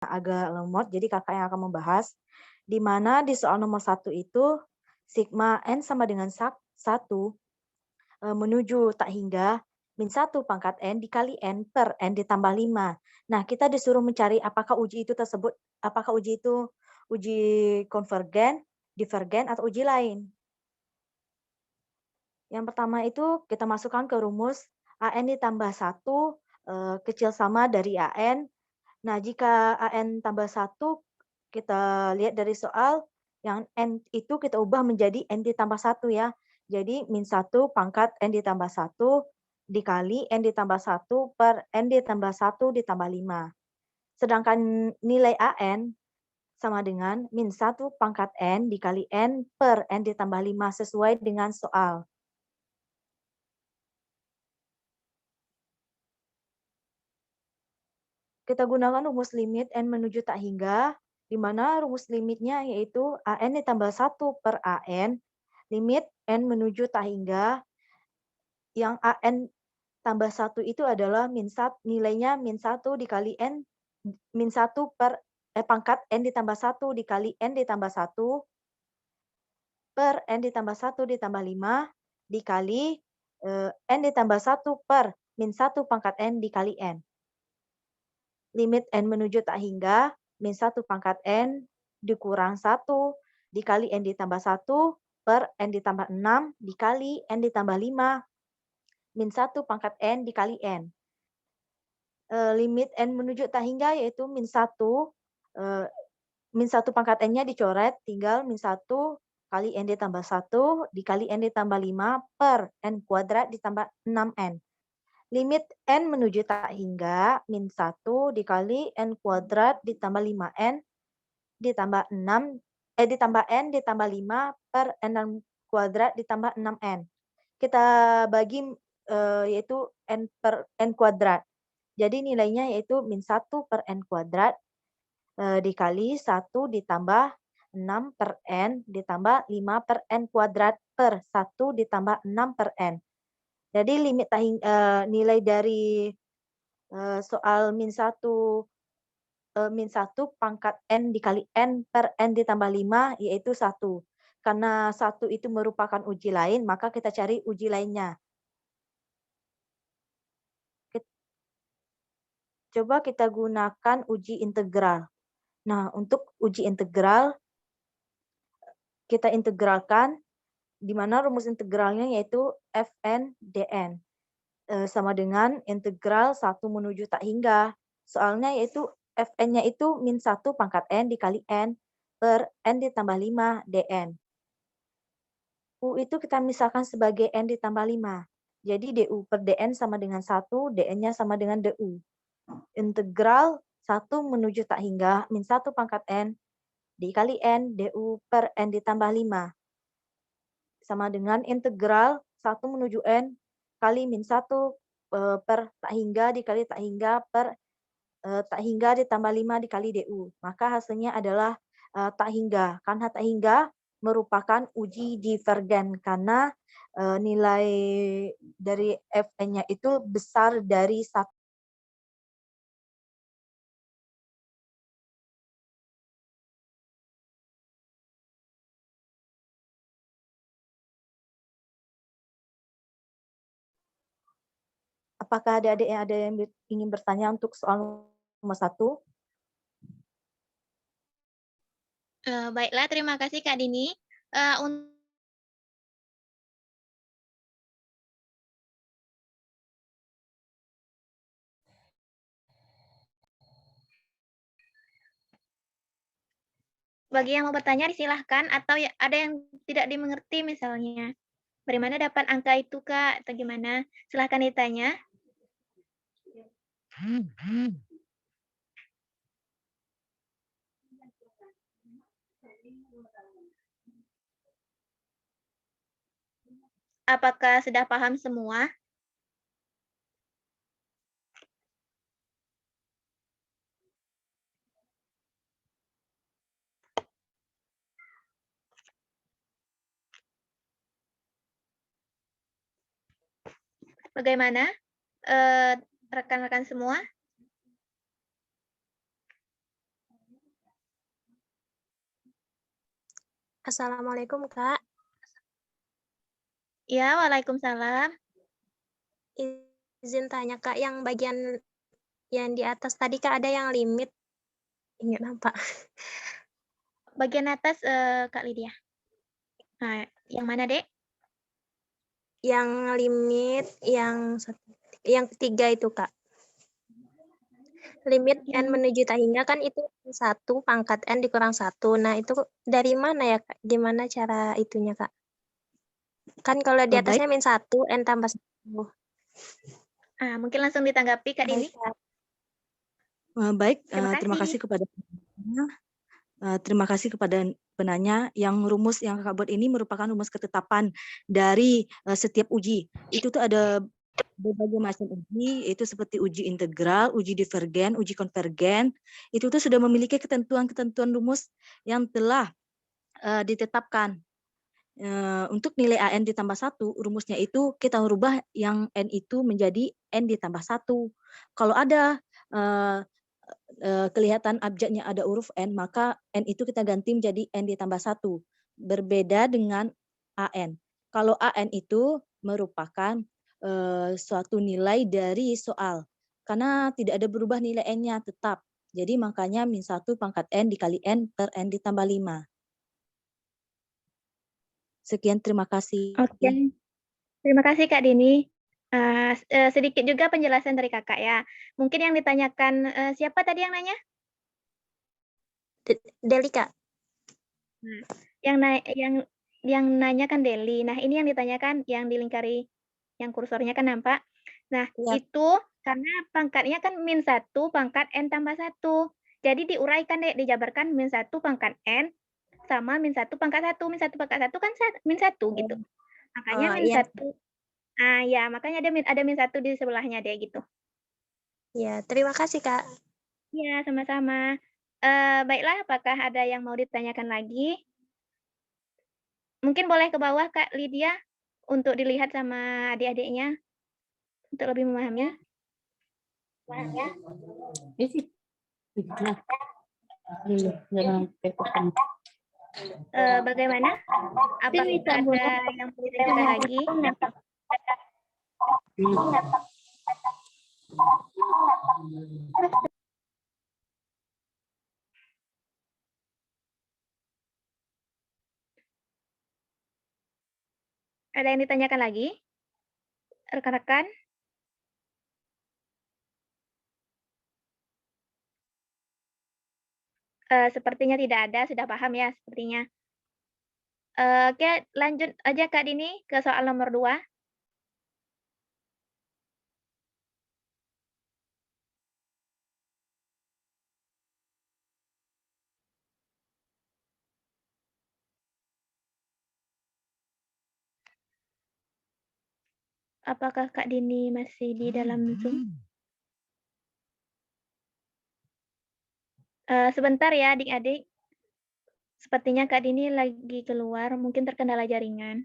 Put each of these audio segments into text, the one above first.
agak lemot, jadi kakak yang akan membahas. Di mana di soal nomor 1 itu, sigma N sama dengan 1 menuju tak hingga min 1 pangkat N dikali N per N ditambah 5. Nah, kita disuruh mencari apakah uji itu uji konvergen, divergen, atau uji lain. Yang pertama itu kita masukkan ke rumus AN ditambah 1 kecil sama dari AN. Nah, jika AN tambah 1, kita lihat dari soal yang N itu kita ubah menjadi N ditambah 1 ya. Jadi min 1 pangkat N ditambah 1 dikali N ditambah 1 per N ditambah 1 ditambah 5. Sedangkan nilai AN sama dengan min 1 pangkat N dikali N per N ditambah 5 sesuai dengan soal. Kita gunakan rumus limit N menuju tak hingga, di mana rumus limitnya yaitu AN ditambah 1 per AN, limit N menuju tak hingga, yang AN tambah 1 itu adalah nilainya min 1 dikali N, min 1 per pangkat N ditambah 1 dikali N ditambah 1 per N ditambah 1 ditambah 5 dikali N ditambah 1 per min 1 pangkat N dikali N. Limit N menuju tak hingga, min 1 pangkat N dikurang 1 dikali N ditambah 1 per N ditambah 6 dikali N ditambah 5 min 1 pangkat N dikali N. Limit N menuju tak hingga yaitu min 1, min 1 pangkat N-nya dicoret, tinggal min 1 kali N ditambah 1 dikali N ditambah 5 per N kuadrat ditambah 6N. Limit N menuju tak hingga, min 1 dikali N kuadrat ditambah 5N ditambah 6, ditambah N ditambah 5 per N kuadrat ditambah 6N. Kita bagi yaitu N per N kuadrat. Jadi nilainya yaitu min 1 per N kuadrat dikali 1 ditambah 6 per N ditambah 5 per N kuadrat per 1 ditambah 6 per N. Jadi nilai dari soal min 1 pangkat N dikali N per N ditambah 5 yaitu 1. Karena 1 itu merupakan uji lain, maka kita cari uji lainnya. Coba kita gunakan uji integral. Nah, untuk uji integral, kita integralkan, di mana rumus integralnya yaitu Fn dn. Sama dengan integral 1 menuju tak hingga. Soalnya yaitu Fn-nya itu min 1 pangkat N dikali N per N ditambah 5 dn. U itu kita misalkan sebagai N ditambah 5. Jadi du per dn sama dengan 1, dn-nya sama dengan du. Integral 1 menuju tak hingga min 1 pangkat N dikali N du per N ditambah 5. Sama dengan integral 1 menuju N kali min 1 per tak hingga dikali tak hingga per tak hingga ditambah 5 dikali du. Maka hasilnya adalah tak hingga. Karena tak hingga merupakan uji divergen karena nilai dari Fn-nya itu besar dari 1. Apakah adik-adik ada yang ingin bertanya untuk soal nomor 1? Baiklah, terima kasih Kak Dini. Bagi yang mau bertanya disilahkan, atau ya, ada yang tidak dimengerti misalnya. Dari mana dapat angka itu Kak? Atau gimana? Silahkan ditanya. Apakah sudah paham semua? Bagaimana rekan-rekan semua? Assalamualaikum, Kak. Ya, waalaikumsalam. Izin tanya, Kak, yang bagian yang di atas tadi, Kak, ada yang limit, nggak nampak. Bagian atas, Kak Lydia. Nah, yang mana, Dek? Yang limit yang ketiga itu, Kak. Limit N Yang menuju tak hingga kan itu 1 pangkat N dikurang 1. Nah, itu dari mana ya, Kak? Gimana cara itunya, Kak? Kan kalau di Baik, atasnya -1, N tambah 1. mungkin langsung ditanggapi Kak Dini. Baik, Kak. baik, Terima terima kasih. kasih kepada penanya. Terima kasih kepada penanya. Yang rumus yang Kakak buat ini merupakan rumus ketetapan dari setiap uji. Itu tuh ada berbagai macam uji, itu seperti uji integral, uji divergen, uji konvergen. Itu tuh sudah memiliki ketentuan-ketentuan rumus yang telah ditetapkan. Untuk nilai AN ditambah 1, rumusnya itu kita merubah yang N itu menjadi N ditambah 1. Kalau ada kelihatan abjadnya ada huruf N, maka N itu kita ganti menjadi N ditambah 1. Berbeda dengan AN. Kalau AN itu merupakan suatu nilai dari soal. Karena tidak ada berubah nilai N-nya tetap. Jadi makanya -1 pangkat N dikali N per N ditambah 5. Sekian, terima kasih. Oke. Terima kasih Kak Dini. Sedikit juga penjelasan dari Kakak ya. Mungkin yang ditanyakan, siapa tadi yang nanya? Deli, Kak. Nah, yang nanya kan Deli. Nah, ini yang ditanyakan yang dilingkari, yang kursornya kan nampak. Nah, Iya. itu karena pangkatnya kan -1 pangkat N tambah 1. Jadi diuraikan Dek, dijabarkan -1 pangkat N sama -1 pangkat 1. -1 pangkat 1 kan -1 gitu. Makanya Iya. -1 ya makanya ada -1 di sebelahnya Dek, gitu. Iya, terima kasih, Kak. Iya, sama-sama. Baiklah, apakah ada yang mau ditanyakan lagi? Mungkin boleh ke bawah Kak Lydia, untuk dilihat sama adik-adiknya, untuk lebih memahami. Bagaimana? Apakah ada yang mau ditanyakan lagi? Ada yang ditanyakan lagi? Rekan-rekan? Sepertinya tidak ada, sudah paham ya sepertinya. Oke, lanjut aja Kak Dini ke soal nomor 2. Apakah Kak Dini masih di dalam Zoom? Sebentar ya adik-adik. Sepertinya Kak Dini lagi keluar, mungkin terkendala jaringan.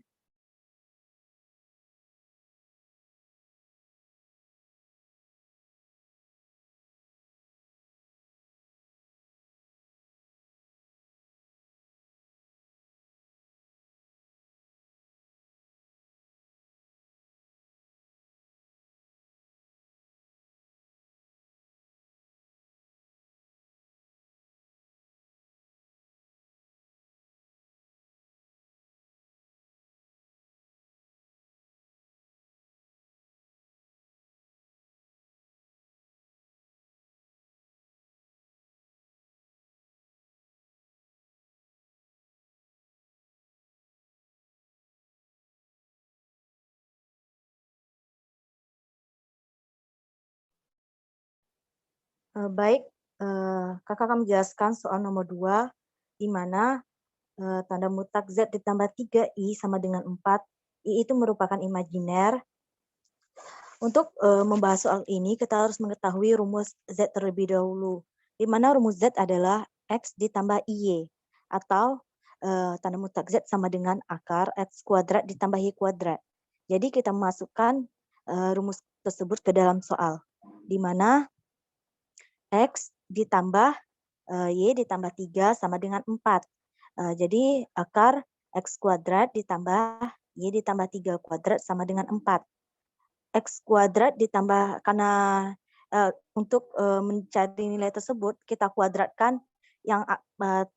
Baik, Kakak akan menjelaskan soal nomor 2, di mana tanda mutak Z ditambah 3I sama dengan 4. I itu merupakan imajiner. Untuk membahas soal ini, kita harus mengetahui rumus Z terlebih dahulu, di mana rumus Z adalah X ditambah IY, atau tanda mutak Z sama dengan akar X kuadrat ditambah Y kuadrat. Jadi kita masukkan rumus tersebut ke dalam soal, di mana X ditambah Y ditambah 3 sama dengan 4. Jadi akar X kuadrat ditambah Y ditambah 3 kuadrat sama dengan 4. X kuadrat ditambah, karena untuk mencari nilai tersebut, kita kuadratkan yang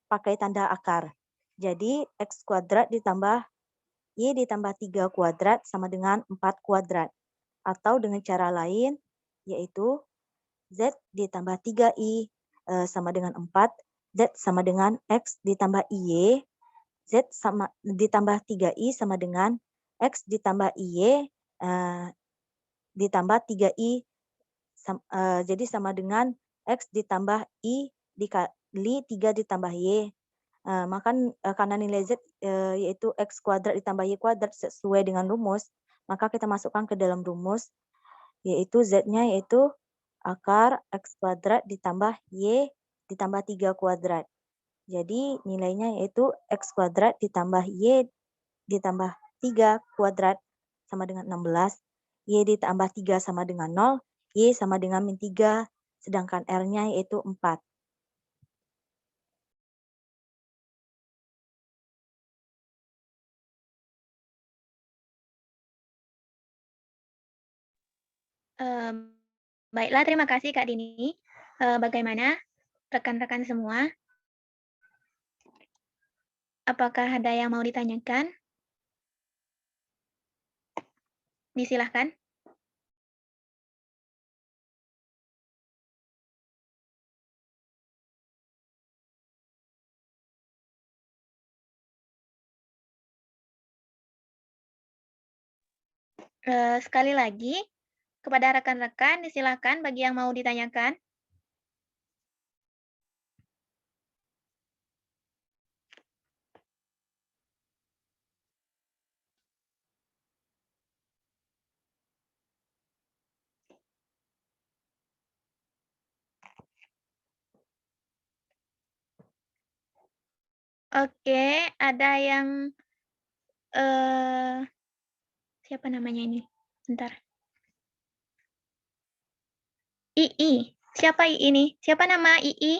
pakai tanda akar. Jadi X kuadrat ditambah Y ditambah 3 kuadrat sama dengan 4 kuadrat. Atau dengan cara lain, yaitu Z ditambah 3Y sama dengan 4, Z sama dengan X ditambah Y, Z sama ditambah 3Y sama dengan X ditambah Y ditambah 3Y, jadi sama dengan X ditambah Y dikali 3 ditambah Y. Karena nilai Z yaitu X kuadrat ditambah Y kuadrat sesuai dengan rumus, maka kita masukkan ke dalam rumus, yaitu Z-nya yaitu akar X kuadrat ditambah Y ditambah 3 kuadrat. Jadi nilainya yaitu X kuadrat ditambah Y ditambah 3 kuadrat sama dengan 16, Y ditambah 3 sama dengan 0, Y sama dengan min 3, sedangkan R-nya yaitu 4. Baiklah, terima kasih Kak Dini. Bagaimana rekan-rekan semua? Apakah ada yang mau ditanyakan? Disilahkan. Sekali lagi, kepada rekan-rekan disilahkan bagi yang mau ditanyakan. Oke, ada yang siapa namanya ini? Bentar. II. Siapa II ini? Siapa nama II?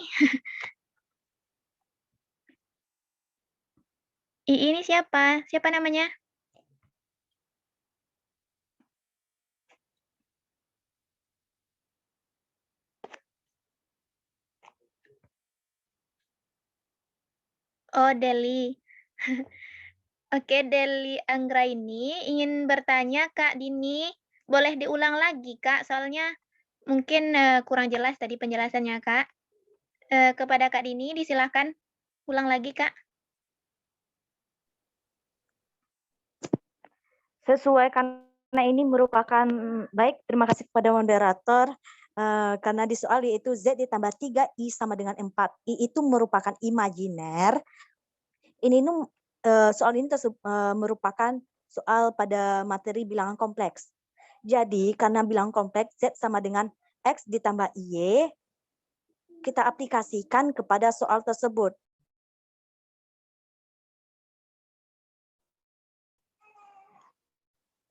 II ini siapa? Siapa namanya? Oh, Deli. Oke, Deli Anggraini ingin bertanya, Kak Dini. Boleh diulang lagi, Kak? Soalnya mungkin kurang jelas tadi penjelasannya, Kak. Kepada Kak Dini, disilahkan ulang lagi, Kak. Sesuai, karena ini merupakan, baik, terima kasih kepada moderator, karena di soal yaitu Z ditambah 3I sama dengan 4. I itu merupakan imajiner. Ini soal ini merupakan soal pada materi bilangan kompleks. Jadi karena bilangan kompleks Z sama dengan X ditambah Y, kita aplikasikan kepada soal tersebut.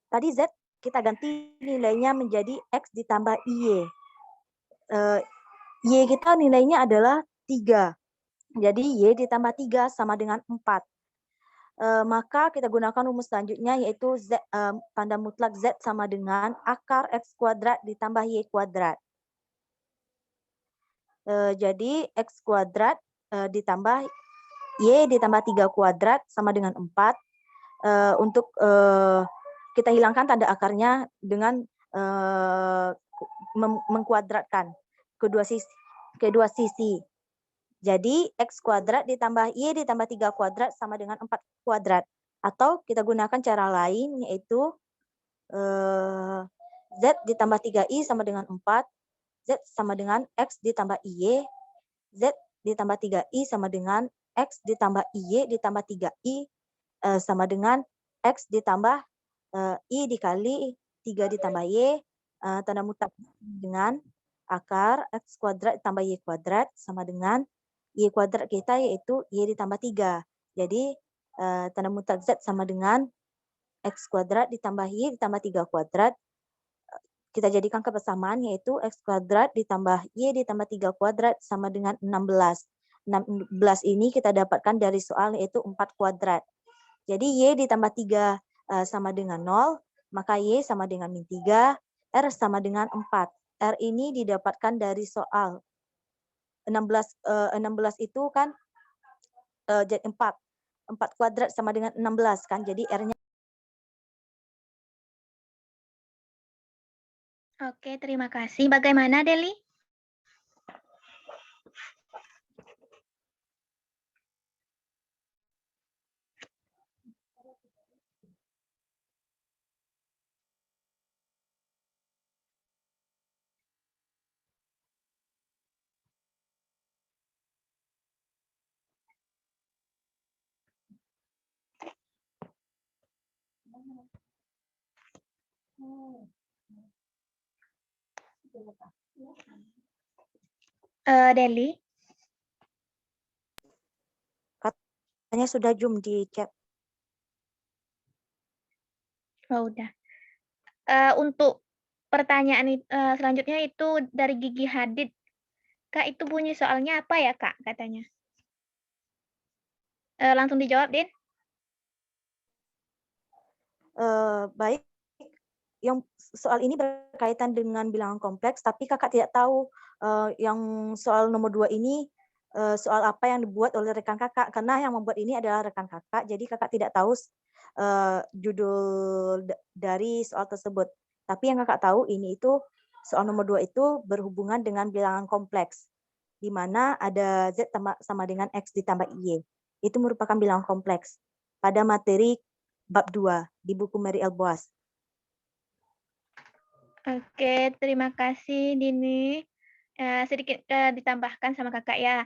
Tadi Z kita ganti nilainya menjadi X ditambah Y. Y kita nilainya adalah 3. Jadi Y ditambah 3 sama dengan 4. Maka kita gunakan rumus selanjutnya, yaitu Z, tanda mutlak Z sama dengan akar X kuadrat ditambah Y kuadrat. Jadi X kuadrat ditambah Y ditambah 3 kuadrat sama dengan 4. Untuk kita hilangkan tanda akarnya dengan mengkuadratkan kedua sisi. Jadi X kuadrat ditambah Y ditambah 3 kuadrat sama dengan 4 kuadrat. Atau kita gunakan cara lain, yaitu Z ditambah 3I sama dengan 4, Z sama dengan X ditambah Y, Z ditambah 3I sama dengan X ditambah Y ditambah 3I sama dengan X ditambah I dikali 3 ditambah Y, tanda mutlak dengan akar X kuadrat ditambah Y kuadrat sama dengan Y kuadrat kita, yaitu Y ditambah 3. Jadi tanda mutlak Z sama dengan X kuadrat ditambah Y ditambah 3 kuadrat. Kita jadikan kebersamaan, yaitu X kuadrat ditambah Y ditambah 3 kuadrat sama dengan 16. 16 ini kita dapatkan dari soal yaitu 4 kuadrat. Jadi Y ditambah 3 sama dengan 0, maka Y sama dengan min 3, R sama dengan 4. R ini didapatkan dari soal 16 itu kan jadi 4. 4 kuadrat sama dengan 16 kan. Jadi R-nya. Oke, terima kasih. Bagaimana, Deli? Deli? Katanya sudah Zoom di chat. Oh, udah. Untuk pertanyaan selanjutnya itu dari Gigi Hadid. Kak, itu bunyi soalnya apa ya, Kak, katanya? Langsung dijawab, Din. Baik, yang soal ini berkaitan dengan bilangan kompleks, tapi kakak tidak tahu yang soal nomor 2 ini soal apa yang dibuat oleh rekan kakak, karena yang membuat ini adalah rekan kakak, jadi kakak tidak tahu judul dari soal tersebut. Tapi yang kakak tahu ini itu soal nomor 2 itu berhubungan dengan bilangan kompleks, di mana ada Z sama dengan X ditambah Y. Itu merupakan bilangan kompleks pada materi bab 2 di buku Mary L. Boas. Oke, terima kasih Dini. Sedikit ditambahkan sama kakak ya.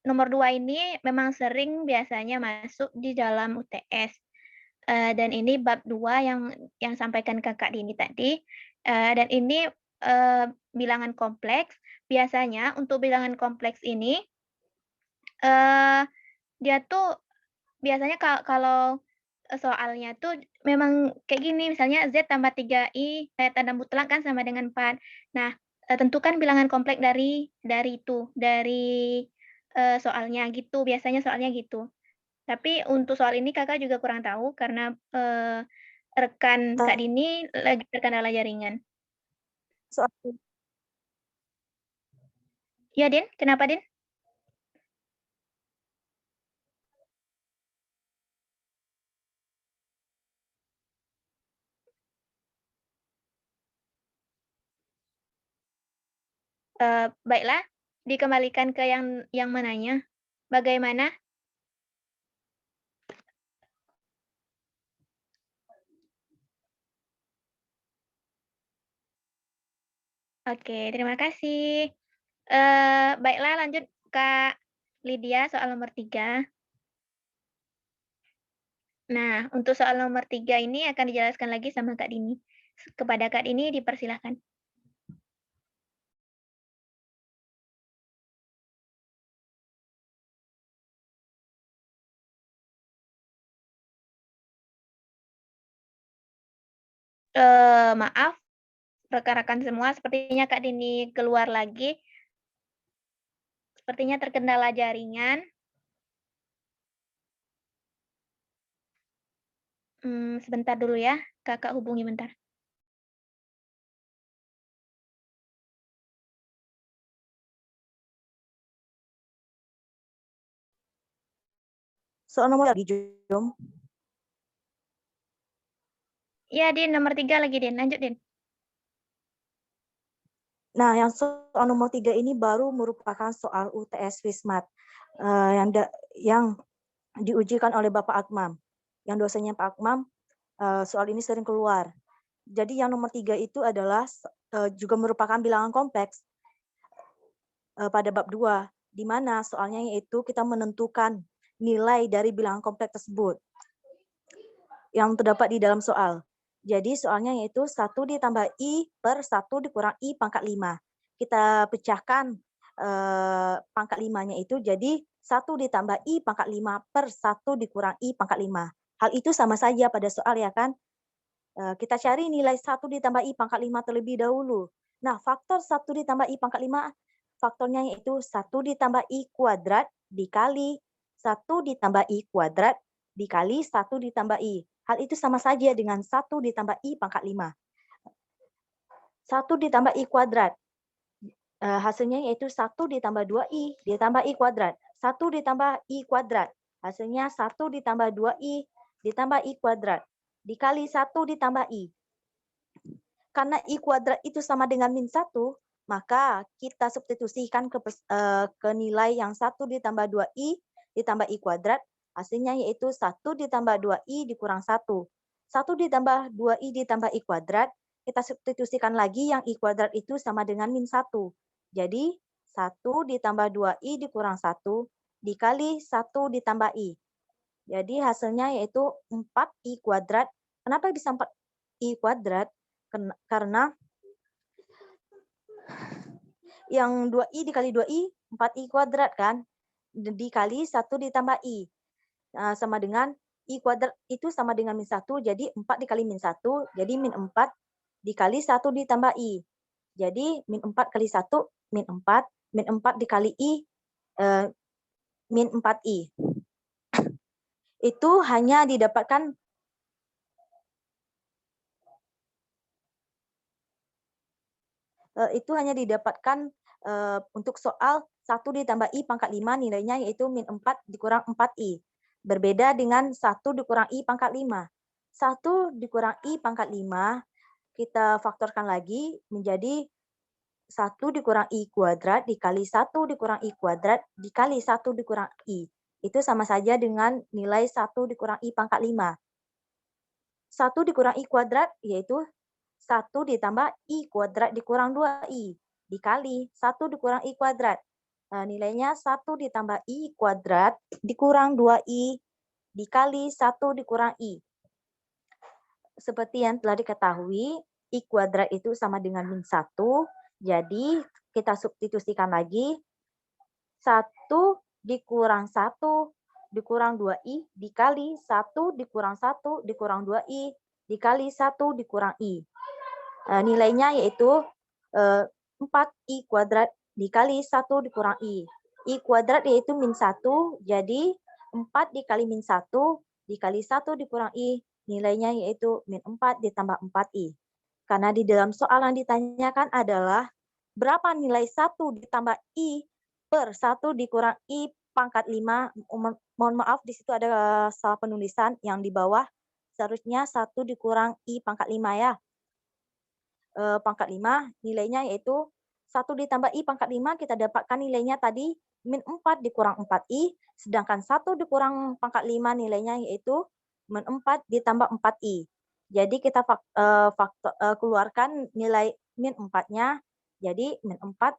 Nomor 2 ini memang sering biasanya masuk di dalam UTS. Dan ini bab 2 yang sampaikan kakak Dini tadi. Dan ini bilangan kompleks. Biasanya untuk bilangan kompleks ini, dia tuh biasanya kalau soalnya tuh memang kayak gini, misalnya Z tambah 3I, tanda mutlak kan sama dengan 4. Nah, tentukan bilangan kompleks dari itu, dari soalnya gitu, biasanya soalnya gitu. Tapi untuk soal ini Kakak juga kurang tahu karena rekan Kak Dini lagi terkendala jaringan. Soal Iya, Din, kenapa, Din? Baiklah, dikembalikan ke yang mananya. Bagaimana? Oke, terima kasih. Baiklah lanjut Kak Lydia soal nomor 3. Nah, untuk soal nomor 3 ini akan dijelaskan lagi sama Kak Dini. Kepada Kak Dini dipersilahkan. Maaf, rekan-rekan semua, sepertinya Kak Dini keluar lagi. Sepertinya terkendala jaringan. Sebentar dulu ya, Kakak hubungi bentar. soal nomor lagi, Jom. Iya, Din, nomor 3 lagi, Din. Lanjut, Din. Nah, yang soal nomor 3 ini baru merupakan soal UTS Wismat yang diujikan oleh Bapak Akmam. Yang dosennya Pak Akmam, soal ini sering keluar. Jadi yang nomor 3 itu adalah juga merupakan bilangan kompleks pada bab 2, di mana soalnya yaitu kita menentukan nilai dari bilangan kompleks tersebut yang terdapat di dalam soal. Jadi soalnya yaitu 1 ditambah I per 1 dikurang I pangkat 5. Kita pecahkan pangkat 5-nya itu jadi 1 ditambah I pangkat 5 per 1 dikurang I pangkat 5. Hal itu sama saja pada soal ya kan. Kita cari nilai 1 ditambah I pangkat 5 terlebih dahulu. Nah, faktor 1 ditambah I pangkat 5 faktornya yaitu 1 ditambah I kuadrat dikali 1 ditambah I kuadrat dikali 1 ditambah I. Hal itu sama saja dengan 1 ditambah I pangkat 5. 1 ditambah I kuadrat. Hasilnya yaitu 1 ditambah 2I ditambah I kuadrat. 1 ditambah I kuadrat. Hasilnya 1 ditambah 2I ditambah I kuadrat. Dikali 1 ditambah I. Karena I kuadrat itu sama dengan min 1, maka kita substitusikan ke nilai yang 1 ditambah 2I ditambah I kuadrat. Hasilnya yaitu 1 ditambah 2I dikurang 1. 1 ditambah 2I ditambah I kuadrat. Kita substitusikan lagi yang I kuadrat itu sama dengan min 1. Jadi 1 ditambah 2I dikurang 1 dikali 1 ditambah I. Jadi hasilnya yaitu 4I kuadrat. Kenapa bisa 4I kuadrat? Karena yang 2I dikali 2I, 4I kuadrat kan? Dikali 1 ditambah I. Sama dengan I kuadrat itu sama dengan min 1, jadi 4 dikali min 1, jadi min 4 dikali 1 ditambah I. Jadi min 4 kali 1, min 4, min 4 dikali I, min 4I. Itu hanya didapatkan untuk soal 1 ditambah I pangkat 5 nilainya yaitu min 4 dikurang 4I. Berbeda dengan 1 dikurang I pangkat 5. 1 dikurang I pangkat 5 kita faktorkan lagi menjadi 1 dikurang I kuadrat dikali 1 dikurang I kuadrat dikali 1 dikurang I. Itu sama saja dengan nilai 1 dikurang I pangkat 5. 1 dikurang I kuadrat yaitu 1 ditambah I kuadrat dikurang 2I dikali 1 dikurang I kuadrat. Nilainya 1 ditambah I kuadrat dikurang 2I dikali 1 dikurang I. Seperti yang telah diketahui, I kuadrat itu sama dengan min 1. Jadi kita substitusikan lagi 1 dikurang 1 dikurang 2I dikali 1 dikurang 1 dikurang 2I dikali 1 dikurang I. Nilainya yaitu 4I kuadrat dikali 1 dikurang I. I kuadrat yaitu min 1, jadi 4 dikali min 1 dikali 1 dikurang I, nilainya yaitu min 4 ditambah 4I. Karena di dalam soal yang ditanyakan adalah berapa nilai 1 ditambah I per 1 dikurang I pangkat 5. Mohon maaf, di situ ada salah penulisan yang di bawah. Seharusnya 1 dikurang I pangkat 5 ya. Pangkat 5 nilainya yaitu 1 ditambah I pangkat 5 kita dapatkan nilainya tadi min 4 dikurang 4I, sedangkan 1 dikurang pangkat 5 nilainya yaitu min 4 ditambah 4I. Jadi kita keluarkan nilai min 4-nya, jadi min 4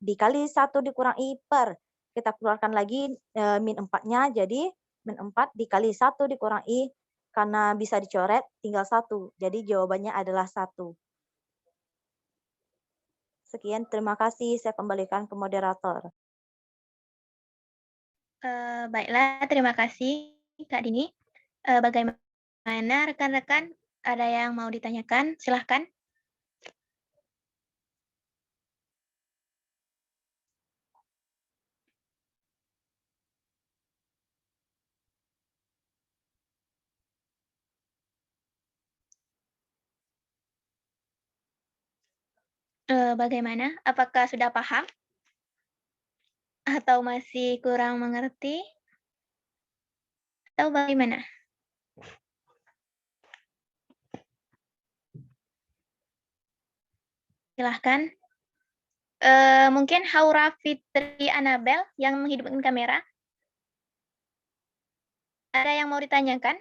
dikali 1 dikurang I per, kita keluarkan lagi min 4-nya, jadi min 4 dikali 1 dikurang I, karena bisa dicoret tinggal 1, jadi jawabannya adalah 1. Sekian, terima kasih. Saya kembalikan ke moderator. Baiklah, terima kasih Kak Dini. Bagaimana rekan-rekan? Ada yang mau ditanyakan? Silahkan. Bagaimana? Apakah sudah paham? Atau masih kurang mengerti? Atau bagaimana? Silahkan. Mungkin Haura Fitri Anabel yang menghidupkan kamera. Ada yang mau ditanyakan?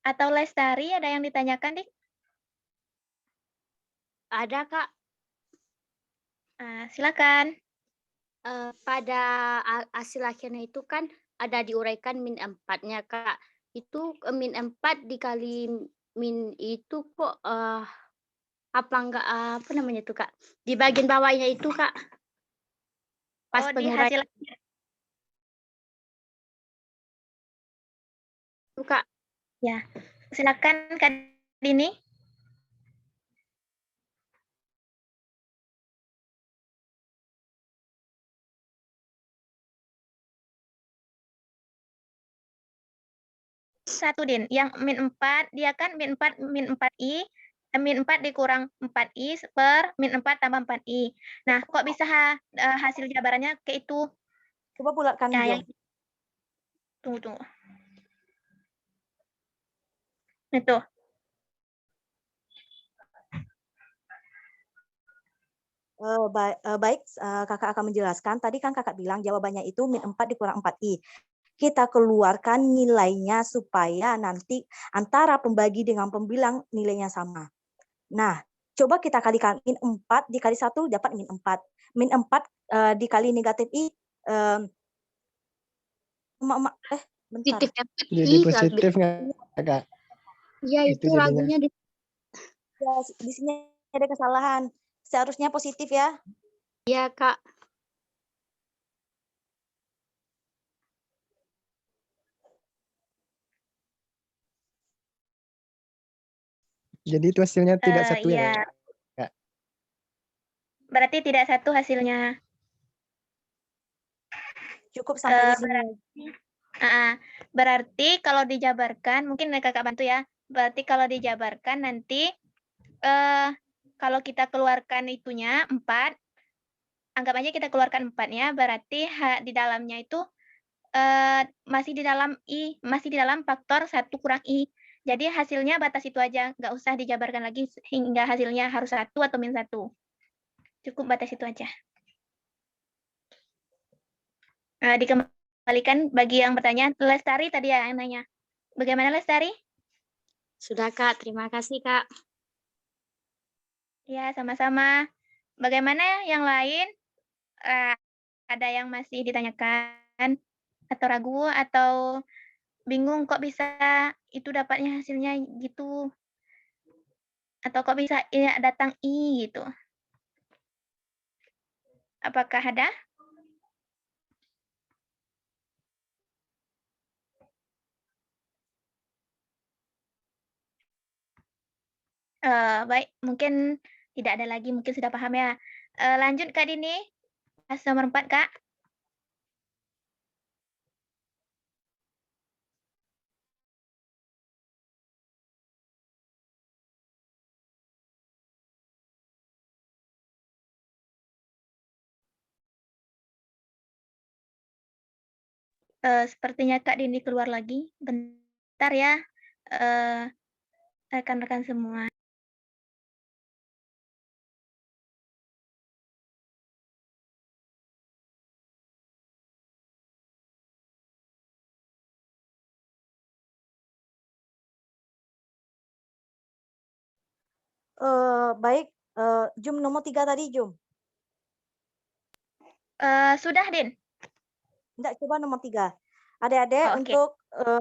Atau Lestari, ada yang ditanyakan, Dik? Ada, Kak. Silakan. Pada hasil akhirnya itu kan ada diuraikan min 4-nya, Kak. Itu min 4 dikali min itu kok apa enggak apa namanya itu, Kak? Di bagian bawahnya itu, Kak. Pas Di hasil Itu, Kak. Ya, silakan Kak Dini. Satu Din, yang min 4 dia kan min 4i, min 4 dikurang 4i per min 4 tambah 4i. Nah, kok bisa hasil jabarannya kayak itu? Coba bulatkan, Ya, Jom. yang tunggu. Itu. Baik, kakak akan menjelaskan. Tadi kan kakak bilang jawabannya itu min 4 dikurang 4i. Kita keluarkan nilainya supaya nanti antara pembagi dengan pembilang nilainya sama. Nah, coba kita kalikan min 4 dikali 1 dapat min 4. Min 4 dikali negatif i, bentar. Positif efek Jadi I, positif nggak, Kak? Ya, itu jadinya. ragunya di Ya, di sini ada kesalahan. Seharusnya positif ya. ya, Kak. Jadi itu hasilnya tidak satu ya, Ya. Kak? Berarti tidak satu hasilnya. Cukup sampai di sini. Berarti kalau dijabarkan, mungkin kakak bantu ya. Berarti kalau dijabarkan nanti, kalau kita keluarkan itunya 4, anggap aja kita keluarkan 4-nya, berarti di dalamnya itu masih di dalam i, masih di dalam faktor 1 kurang i. Jadi hasilnya batas itu aja, nggak usah dijabarkan lagi hingga hasilnya harus 1 atau min 1. Cukup batas itu aja. Dikembalikan bagi yang bertanya. Lestari tadi ya yang nanya. Bagaimana Lestari? Sudah, Kak. Terima kasih, Kak. Ya, sama-sama. Bagaimana yang lain? Ada yang masih ditanyakan? Atau ragu? Atau bingung kok bisa itu dapatnya hasilnya gitu? Atau kok bisa ya, datang I gitu? Apakah ada? Baik, mungkin tidak ada lagi, mungkin sudah paham ya. Lanjut Kak Dini, pas nomor 4 Kak. Sepertinya Kak Dini keluar lagi. Bentar ya, rekan-rekan semua. Baik, Jum nomor 3 tadi, Jum. Sudah, Din? Enggak, coba nomor 3. Adik-adik, Oh, oke.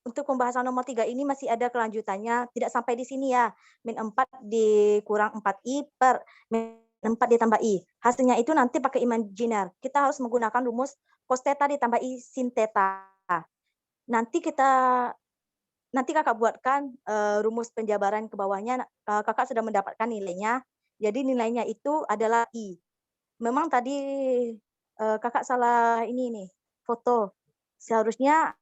untuk pembahasan nomor 3 ini masih ada kelanjutannya. Tidak sampai di sini ya. Min 4 dikurang 4i per min 4 ditambah i. Hasilnya itu nanti pakai imajiner. Kita harus menggunakan rumus cos theta ditambah i sin theta. Nanti kakak buatkan rumus penjabaran ke bawahnya. Kakak sudah mendapatkan nilainya. Jadi nilainya itu adalah i. Memang tadi kakak salah ini nih, foto. Seharusnya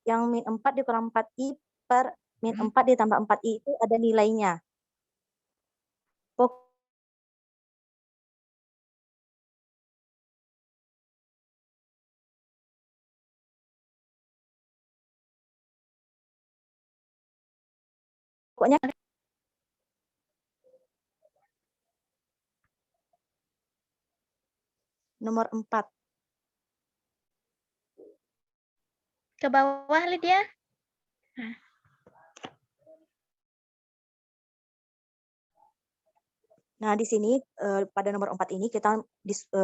yang min 4 dikurang 4i per min 4 ditambah 4i itu ada nilainya. Pokoknya nomor 4. Ke bawah, Lydia. Nah, di sini pada nomor 4 ini kita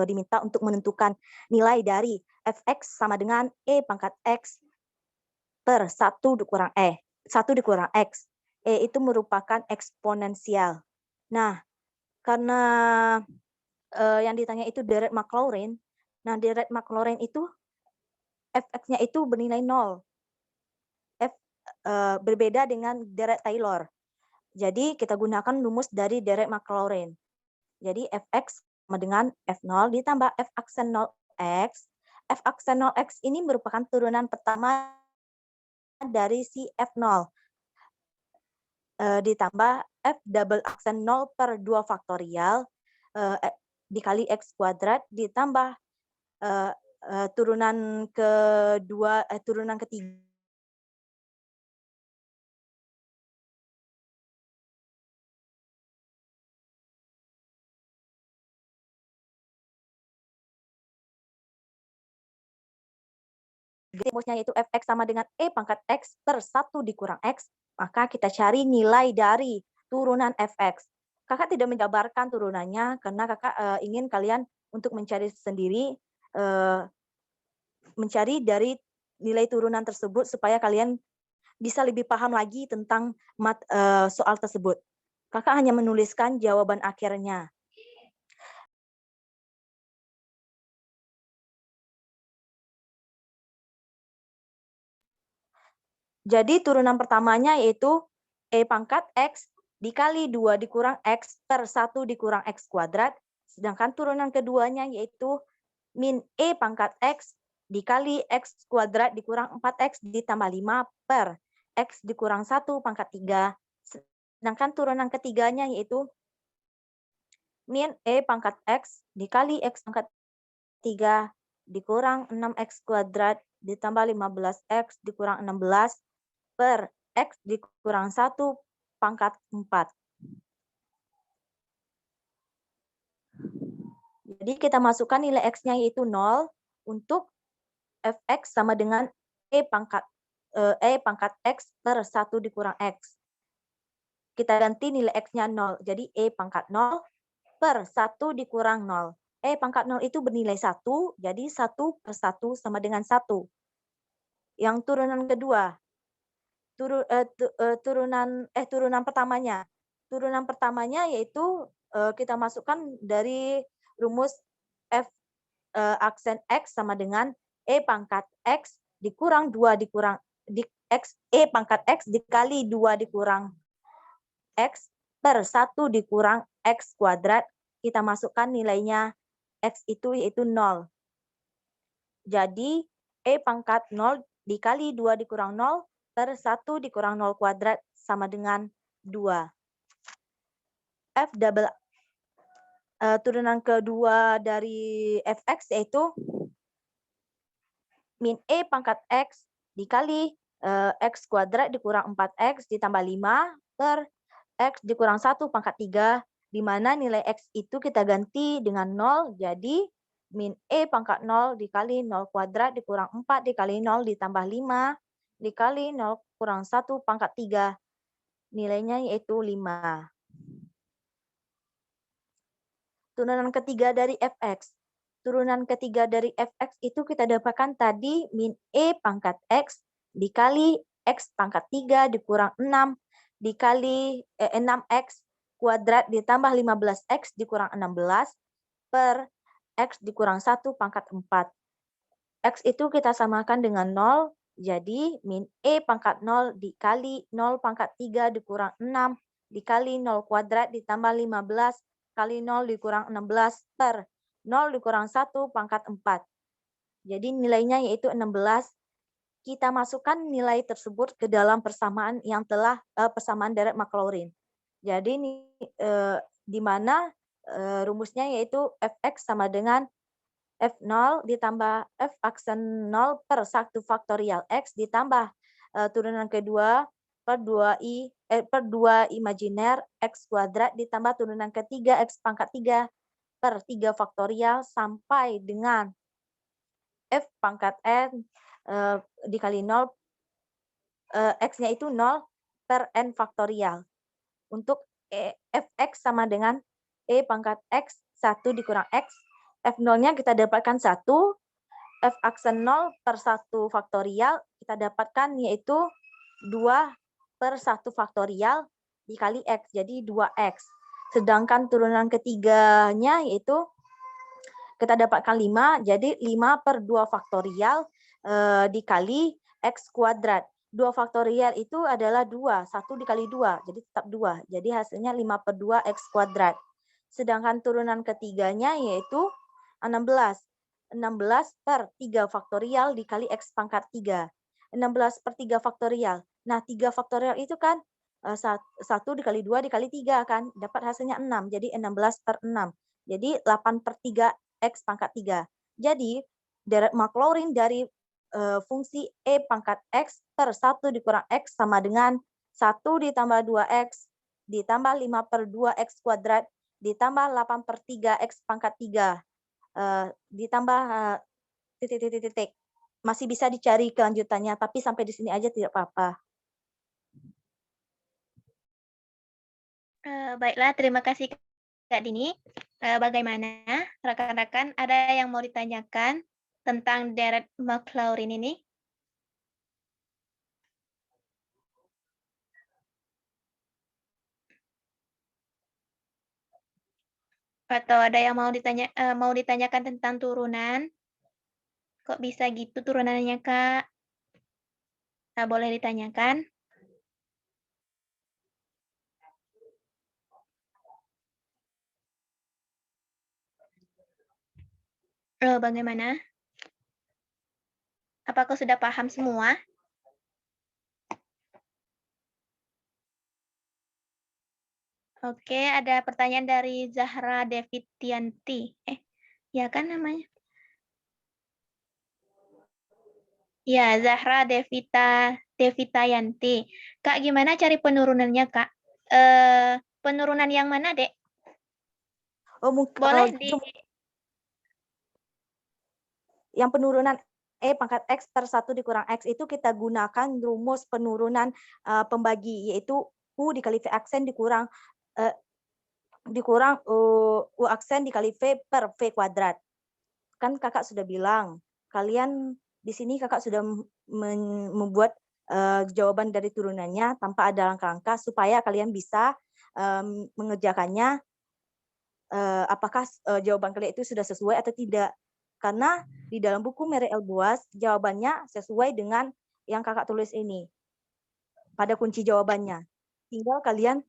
diminta untuk menentukan nilai dari fx sama dengan e pangkat x per 1 dikurang 1 dikurang x. E itu merupakan eksponensial. Nah, karena yang ditanya itu Dirac Maclaurin. Nah, Dirac Maclaurin itu fx-nya itu bernilai 0. berbeda dengan deret Taylor. Jadi kita gunakan rumus dari deret Maclaurin. Jadi fx sama dengan f0 ditambah f aksen 0x. F aksen 0x ini merupakan turunan pertama dari si f0. Ditambah f double aksen 0 per 2 faktorial dikali x kuadrat ditambah turunan kedua turunan ketiga rumusnya yaitu fx sama dengan e pangkat x per 1 dikurang x, maka kita cari nilai dari turunan fx. Kakak tidak menjabarkan turunannya karena kakak ingin kalian untuk mencari sendiri, mencari dari nilai turunan tersebut supaya kalian bisa lebih paham lagi tentang soal tersebut. Kakak hanya menuliskan jawaban akhirnya. Jadi turunan pertamanya yaitu e pangkat x dikali 2 dikurang x per 1 dikurang x kuadrat. Sedangkan turunan keduanya yaitu min e pangkat x dikali x kuadrat dikurang 4x ditambah 5 per x dikurang 1 pangkat 3. Sedangkan turunan ketiganya yaitu min e pangkat x dikali x pangkat 3 dikurang 6x kuadrat ditambah 15x dikurang 16 per x dikurang 1 pangkat 4. Jadi kita masukkan nilai x-nya yaitu 0 untuk fx sama dengan e pangkat x per 1 dikurang x. Kita ganti nilai x-nya 0. Jadi e pangkat 0 per 1 dikurang 0. E pangkat 0 itu bernilai 1, jadi 1 per 1 sama dengan 1. Yang turunan kedua, turunan pertamanya. Turunan pertamanya yaitu kita masukkan dari rumus f aksen x sama dengan e pangkat x dikurang 2 dikurang x e pangkat x dikali 2 dikurang x per 1 dikurang x kuadrat. Kita masukkan nilainya x itu yaitu 0. Jadi e pangkat 0 dikali 2 dikurang 0 per 1 dikurang 0 kuadrat sama dengan 2. F double turunan kedua dari fx yaitu min e pangkat x dikali x kuadrat dikurang 4x ditambah 5 per x dikurang 1 pangkat 3, di mana nilai x itu kita ganti dengan 0, jadi min e pangkat 0 dikali 0 kuadrat dikurang 4 dikali 0 ditambah 5 dikali 0 kurang 1 pangkat 3. Nilainya yaitu 5. Turunan ketiga dari fx. Turunan ketiga dari fx itu kita dapatkan tadi min e pangkat x dikali x pangkat 3 dikurang 6 dikali 6x kuadrat ditambah 15x dikurang 16 per x dikurang 1 pangkat 4. X itu kita samakan dengan 0, jadi min e pangkat 0 dikali 0 pangkat 3 dikurang 6 dikali 0 kuadrat ditambah 15 kali 0 dikurang 16 per 0 dikurang 1 pangkat 4. Jadi nilainya yaitu 16. Kita masukkan nilai tersebut ke dalam persamaan yang telah persamaan deret Maclaurin. Jadi di mana rumusnya yaitu fx sama dengan f0 ditambah f aksen 0 per 1 faktorial x ditambah turunan kedua per 2 imajiner x kuadrat ditambah turunan ketiga x pangkat 3 per 3 faktorial sampai dengan f pangkat n dikali 0, x-nya itu 0 per n faktorial. Untuk fx sama dengan e pangkat x 1 dikurang x, f0-nya kita dapatkan 1, f aksen 0 per 1 faktorial kita dapatkan yaitu 2 per 1 faktorial dikali x, jadi 2x. Sedangkan turunan ketiganya yaitu kita dapatkan 5, jadi 5 per 2 faktorial dikali x kuadrat. 2 faktorial itu adalah 2, 1 dikali 2, jadi tetap 2. Jadi hasilnya 5/2 X kuadrat. Sedangkan turunan ketiganya yaitu 16. 16 per 3 faktorial dikali X pangkat 3. 16 per 3 faktorial. Nah, 3 faktorial itu kan 1 dikali 2 dikali 3 kan, dapat hasilnya 6. Jadi 16 per 6. Jadi 8 per 3 X pangkat 3. Jadi deret Maclaurin dari fungsi E pangkat X per 1 dikurang X sama dengan 1 ditambah 2X ditambah 5/2 X kuadrat ditambah 8/3 X pangkat 3 ditambah titik. Masih bisa dicari kelanjutannya, tapi sampai di sini aja tidak apa-apa. Baiklah, terima kasih Kak Dini. Bagaimana rekan-rekan, ada yang mau ditanyakan tentang deret Maclaurin ini? Atau ada yang mau ditanyakan tentang turunan? Kok bisa gitu turunannya, Kak? Nah, boleh ditanyakan? Bagaimana? Apakah sudah paham semua? Oke, ada pertanyaan dari Zahra Devitianti. Ya kan namanya? Ya, Zahra Devitayanti. Kak, gimana cari penurunannya, Kak? Penurunan yang mana, Dek? Oh, mungkin Boleh yang penurunan E pangkat X per 1 dikurang X itu kita gunakan rumus penurunan pembagi, yaitu U dikali V aksen dikurang U aksen dikali V per V kuadrat. Kan kakak sudah bilang, kalian di sini kakak sudah membuat jawaban dari turunannya tanpa ada langkah-langkah supaya kalian bisa mengerjakannya apakah jawaban kalian itu sudah sesuai atau tidak. Karena di dalam buku Mary L. Boas jawabannya sesuai dengan yang kakak tulis ini. Pada kunci jawabannya. Tinggal kalian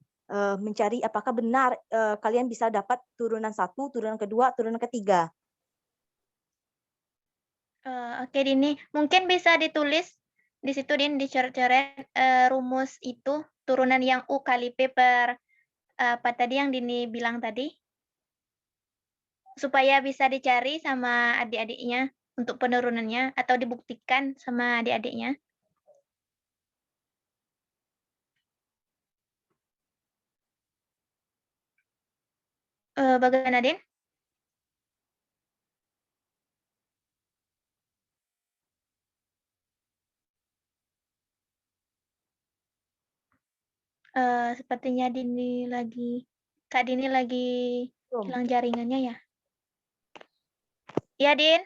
mencari apakah benar kalian bisa dapat turunan 1, turunan kedua, turunan ketiga. Oke, Dini. Mungkin bisa ditulis di situ, Din, dicoret-coret rumus itu, turunan yang U kali P per apa tadi yang Dini bilang tadi? Supaya bisa dicari sama adik-adiknya untuk penurunannya atau dibuktikan sama adik-adiknya. Bagaimana, Din? Sepertinya Kak Dini lagi hilang jaringannya ya? Iya, Din.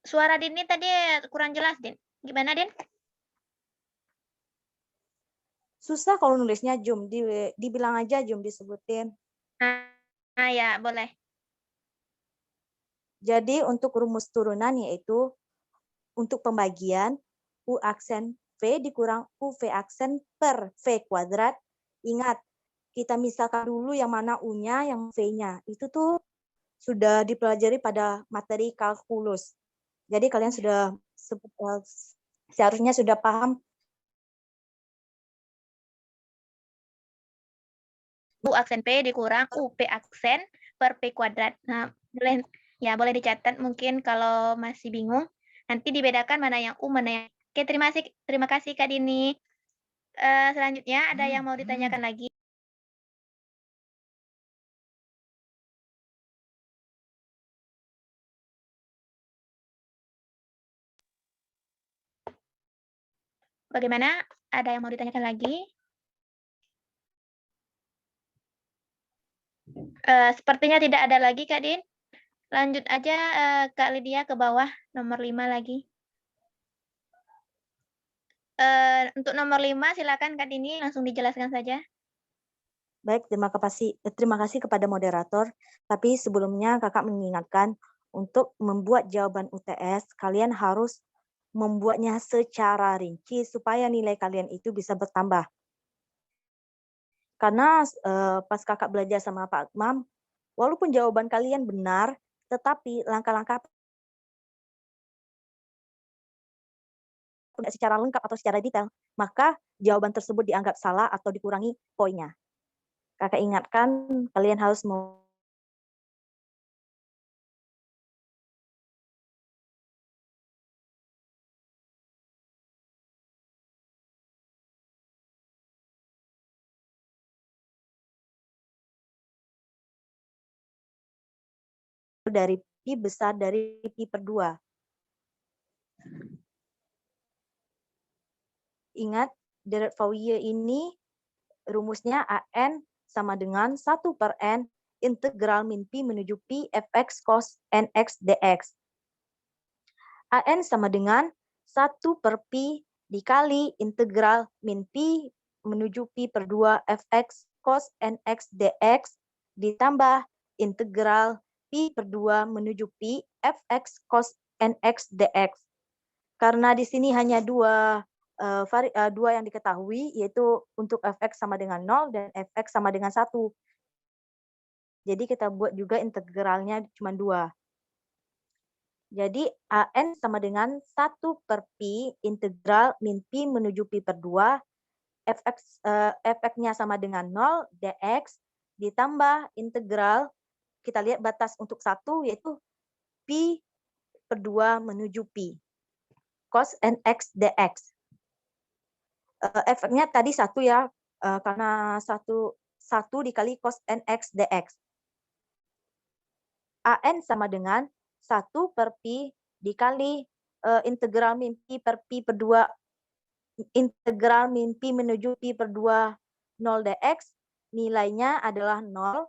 Suara Dini tadi kurang jelas, Din. Gimana, Din? Susah kalau nulisnya Jum, dibilang aja Jum disebutin. Nah, ya, boleh. Jadi untuk rumus turunan yaitu untuk pembagian U aksen V dikurang UV aksen per V kuadrat. Ingat, kita misalkan dulu yang mana U-nya, yang V-nya. Itu tuh sudah dipelajari pada materi kalkulus. Jadi kalian sudah seharusnya sudah paham U aksen P dikurang UP aksen per P kuadrat. Nah, boleh dicatat mungkin kalau masih bingung. Nanti dibedakan mana yang U, mana yang... Oke, terima kasih Kak Dini. Selanjutnya ada yang mau ditanyakan lagi? Bagaimana? Ada yang mau ditanyakan lagi? Sepertinya tidak ada lagi, Kak Din. Lanjut aja Kak Lydia ke bawah, nomor 5 lagi. Untuk nomor 5, silakan Kak Dini langsung dijelaskan saja. Baik, terima kasih kepada moderator. Tapi sebelumnya kakak mengingatkan untuk membuat jawaban UTS, kalian harus membuatnya secara rinci supaya nilai kalian itu bisa bertambah. Karena pas kakak belajar sama Pak Akmam, walaupun jawaban kalian benar, tetapi langkah-langkah tidak secara lengkap atau secara detail, maka jawaban tersebut dianggap salah atau dikurangi poinnya. Kakak ingatkan kalian harus dari pi besar dari pi per 2. Ingat, deret Fourier ini rumusnya AN sama dengan 1 per N integral min pi menuju pi fx cos nx dx. AN sama dengan 1 per pi dikali integral min pi menuju pi per 2 fx cos nx dx ditambah integral pi per 2 menuju pi fx cos nx dx. Karena di sini hanya dua yang diketahui, yaitu untuk fx sama dengan 0 dan fx sama dengan 1. Jadi kita buat juga integralnya cuma 2. Jadi AN sama dengan 1 per pi integral min pi menuju pi per 2, fx-nya sama dengan 0, dx, ditambah integral, kita lihat batas untuk 1, yaitu pi per 2 menuju pi, cos nx dx. Efeknya tadi 1 ya, karena 1 dikali cos nx dx. AN sama dengan 1 per pi dikali integral min pi per pi per 2, integral min pi menuju pi per 2 0 dx, nilainya adalah 0,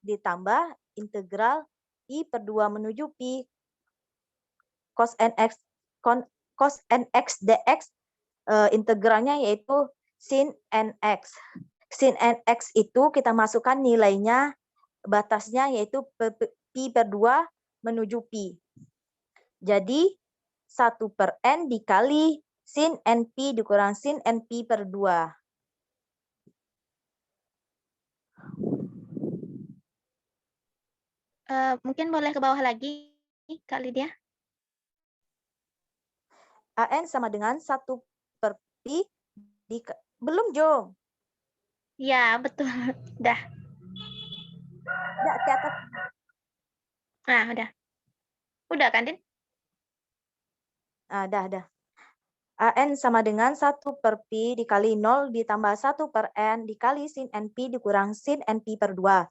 ditambah integral pi per 2 menuju pi cos nx dx, integralnya yaitu sin nx. Sin nx itu kita masukkan nilainya, batasnya yaitu pi per 2 menuju pi. Jadi 1 per n dikali sin np dikurang sin np per 2. Mungkin boleh ke bawah lagi, Kak Lydia. AN sama dengan 1 per pi belum, Jo. Ya, betul. Udah. Udah, ke atas. Nah, udah. Udah kan, Din? Dah. AN sama dengan 1 per pi dikali 0 ditambah 1 per n dikali sin np dikurang sin np per 2.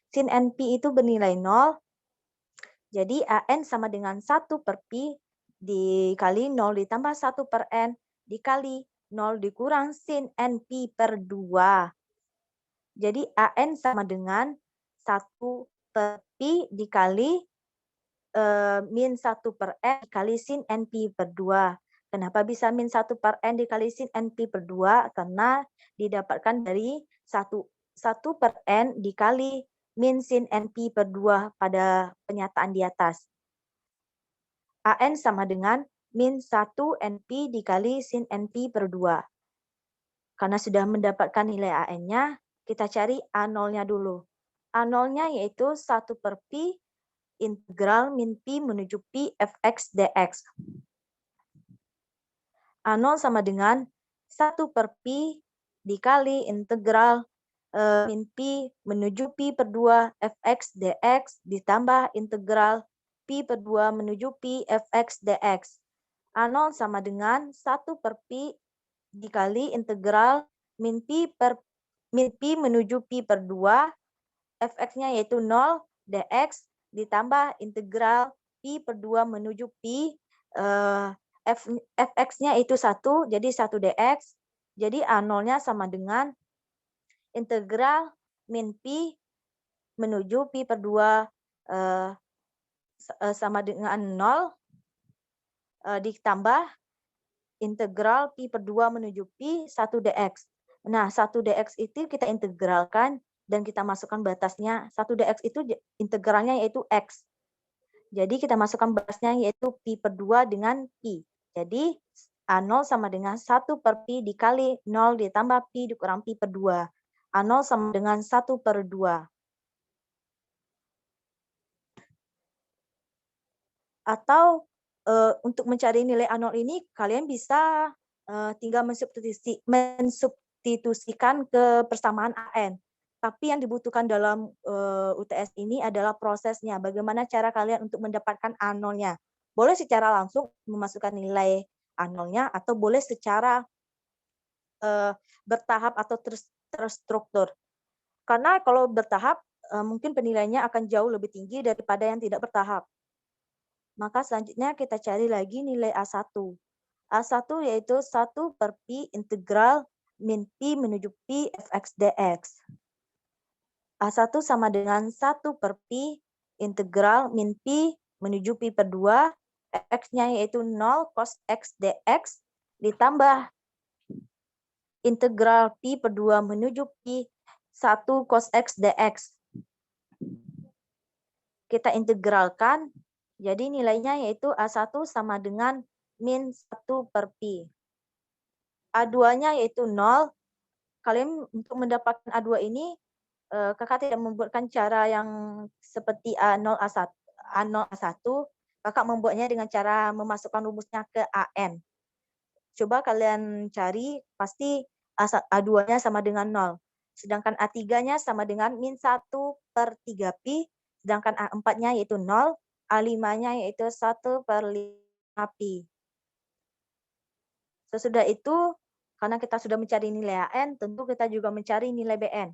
Sin np itu bernilai 0. Jadi AN sama dengan 1 per pi dikali 0 ditambah 1 per n dikali 0 dikurang sin np per 2. Jadi AN sama dengan 1 per pi dikali min 1 per n dikali sin np per 2. Kenapa bisa min 1 per n dikali sin np per 2? Karena didapatkan dari 1 per n dikali min sin np per 2 pada penyataan di atas. AN sama dengan min 1 np dikali sin np per 2. Karena sudah mendapatkan nilai AN-nya, kita cari A0-nya dulu. A0-nya yaitu 1 per pi integral min pi menuju pi fx dx. A0 sama dengan 1 per pi dikali integral min pi menuju pi per 2 fx dx ditambah integral pi per 2 menuju pi fx dx. A0 sama dengan 1 per pi dikali integral min pi menuju pi per 2, fx-nya yaitu 0, dx, ditambah integral pi per 2 menuju pi, fx-nya itu 1, jadi 1 dx, jadi A0-nya sama dengan integral min pi menuju pi per 2 sama dengan 0, ditambah integral pi per 2 menuju pi 1 dx. Nah, 1 dx itu kita integralkan dan kita masukkan batasnya. 1 dx itu integralnya yaitu x. Jadi kita masukkan batasnya yaitu pi per 2 dengan pi. Jadi A0 sama dengan 1 per Pi dikali 0 ditambah Pi dikurang Pi per 2. A0 sama dengan 1 per 2. Atau untuk mencari nilai A0 ini kalian bisa tinggal mensubstitusikan ke persamaan AN. Tapi yang dibutuhkan dalam UTS ini adalah prosesnya. Bagaimana cara kalian untuk mendapatkan A0-nya. Boleh secara langsung memasukkan nilai A0-nya atau boleh secara bertahap atau terstruktur. Karena kalau bertahap mungkin penilaiannya akan jauh lebih tinggi daripada yang tidak bertahap. Maka selanjutnya kita cari lagi nilai A1. A1 yaitu 1 per Pi integral min Pi menuju Pi fx dx. A1 sama dengan 1 per Pi integral min Pi menuju Pi per 2, x-nya yaitu 0 cos x dx, ditambah integral Pi per 2 menuju Pi 1 cos x dx. Kita integralkan, jadi nilainya yaitu A1 sama dengan min 1 per Pi. A2-nya yaitu 0. Kalian untuk mendapatkan A2 ini, kakak tidak membuatkan cara yang seperti A0, A1. Kakak membuatnya dengan cara memasukkan rumusnya ke AN. Coba kalian cari, pasti A2-nya sama dengan 0. Sedangkan A3-nya sama dengan min 1 per 3 Pi. Sedangkan A4-nya yaitu 0. A5-nya yaitu 1 per 5 Pi. Sesudah itu, karena kita sudah mencari nilai AN, tentu kita juga mencari nilai BN.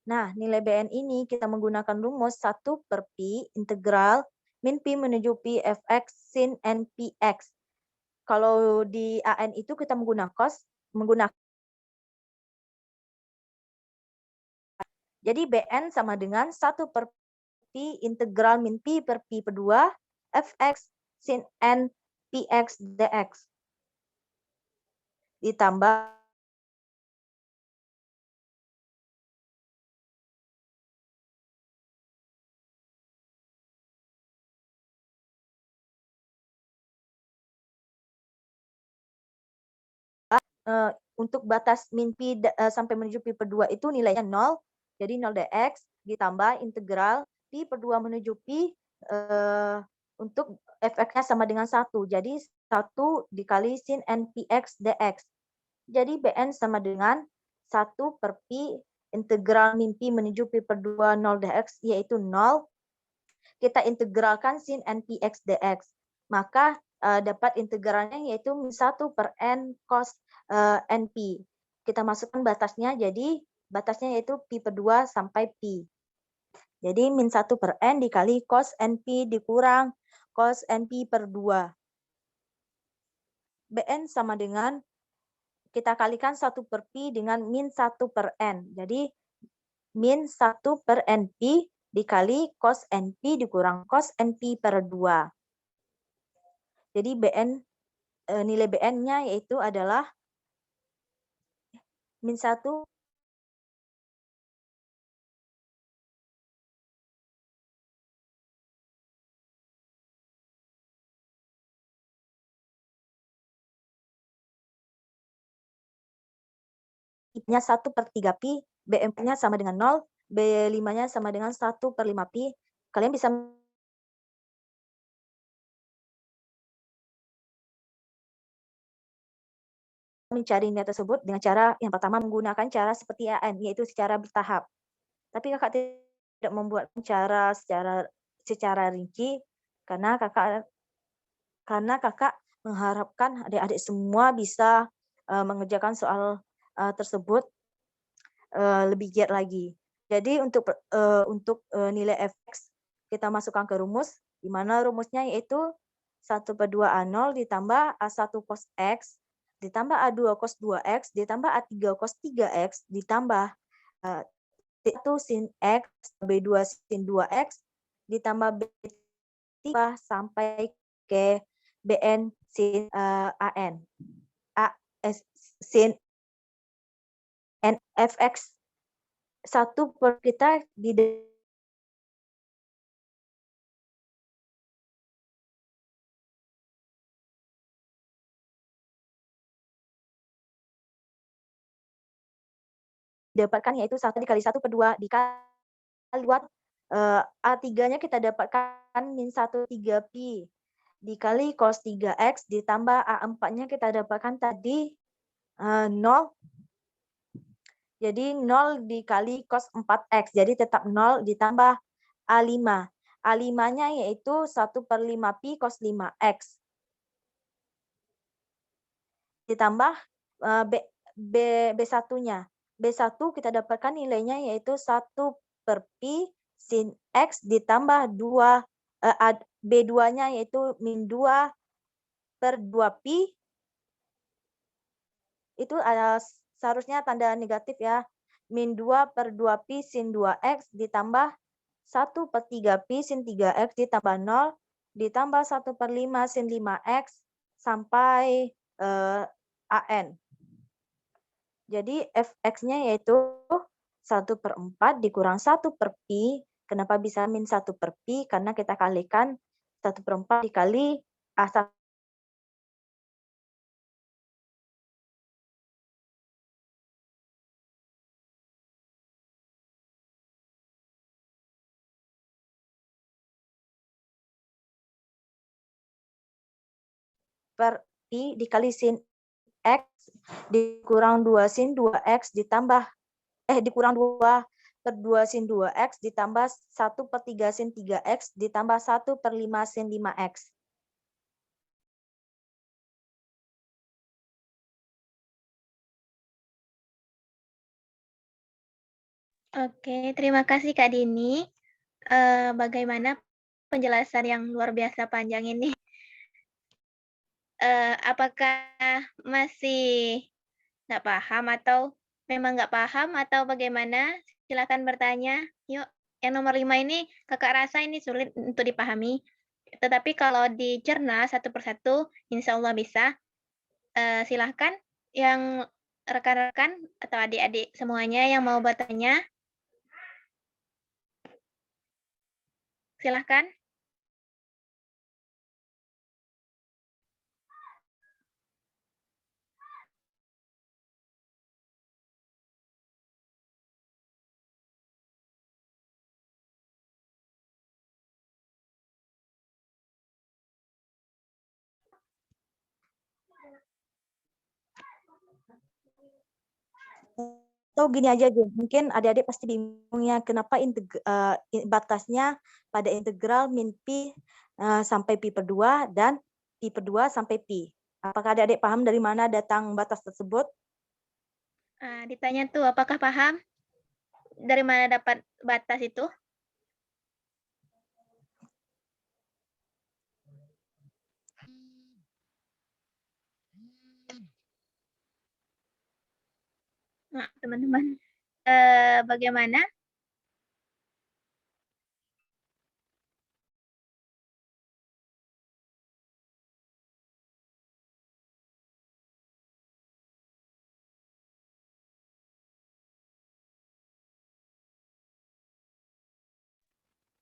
Nah, nilai BN ini kita menggunakan rumus 1 per Pi integral min Pi menuju Pi fx sin n Px. Kalau di AN itu kita menggunakan jadi BN sama dengan 1 per Pi integral min Pi per Pi per 2 fx sin n Px dx. Ditambah untuk batas min Pi sampai menuju Pi per 2 itu nilainya 0. Jadi 0 dx ditambah integral Pi per 2 menuju Pi untuk fx-nya sama dengan 1. Jadi 1 dikali sin n Px dx. Jadi BN sama dengan 1 per Pi integral min Pi menuju Pi per 2 0 dx yaitu 0. Kita integralkan sin n Px dx. Maka dapat integralnya yaitu 1 per n cos NP. Kita masukkan batasnya, jadi batasnya yaitu Pi per 2 sampai Pi. Jadi min 1 per n dikali cos NP dikurang cos NP per 2. BN sama dengan, kita kalikan 1 per Pi dengan min 1 per n. Jadi min 1 per NP dikali cos NP dikurang cos NP per 2. Jadi BN, nilai BN-nya yaitu adalah min 1 nya 1 per 3 Pi, BM-nya sama dengan 0, B5-nya sama dengan 1 per 5 Pi. Kalian bisa mencari nilai tersebut dengan cara yang pertama menggunakan cara seperti AN, yaitu secara bertahap. Tapi kakak tidak membuat cara secara rinci karena kakak mengharapkan adik-adik semua bisa mengerjakan soal tersebut lebih giat lagi. Jadi untuk nilai fx kita masukkan ke rumus, di mana rumusnya yaitu 1 per 2 A0 ditambah A1 cos X ditambah A2 cos 2X ditambah A3 cos 3X ditambah 1 sin X, B2 sin 2X ditambah B3 sampai ke BN sin AN. Sin N fx 1 per kita di dapatkan yaitu 1 dikali 1/2 dikali 2, A3-nya kita dapatkan min 1 3pi dikali cos 3x ditambah A4-nya kita dapatkan tadi 0. Jadi 0 dikali cos 4x. Jadi tetap 0 ditambah A5. A5-nya yaitu 1/5pi cos 5x. Ditambah B1-nya. B1 kita dapatkan nilainya yaitu 1/pi sin x ditambah 2, B2-nya yaitu min 2/2pi. Itu seharusnya tanda negatif ya. Min 2/2pi sin 2x ditambah 1/3pi sin 3x ditambah 0 ditambah 1/5 sin 5x sampai AN. Jadi fx-nya yaitu 1/4 dikurang 1/pi. Kenapa bisa min 1/pi? Karena kita kalikan 1/4 dikali A1. Per pi dikali sin x dikurang 2 sin 2x ditambah dikurang 2/2 sin 2x ditambah 1/3 sin 3x ditambah 1/5 sin 5x. Oke, terima kasih Kak Dini. Bagaimana penjelasan yang luar biasa panjang ini? Apakah masih nggak paham atau memang nggak paham atau bagaimana? Silakan bertanya. Yuk, yang nomor 5 ini Kakak rasa ini sulit untuk dipahami. Tetapi kalau dicerna satu persatu, insya Allah bisa. Silahkan yang rekan-rekan atau adik-adik semuanya yang mau bertanya. Silahkan. Atau gini aja, mungkin adik-adik pasti bingung ya, kenapa batasnya pada integral min pi sampai pi/2 dan pi/2 sampai pi. Apakah adik-adik paham dari mana datang batas tersebut? Ditanya tuh, apakah paham? Dari mana dapat batas itu? Nah, teman-teman, bagaimana?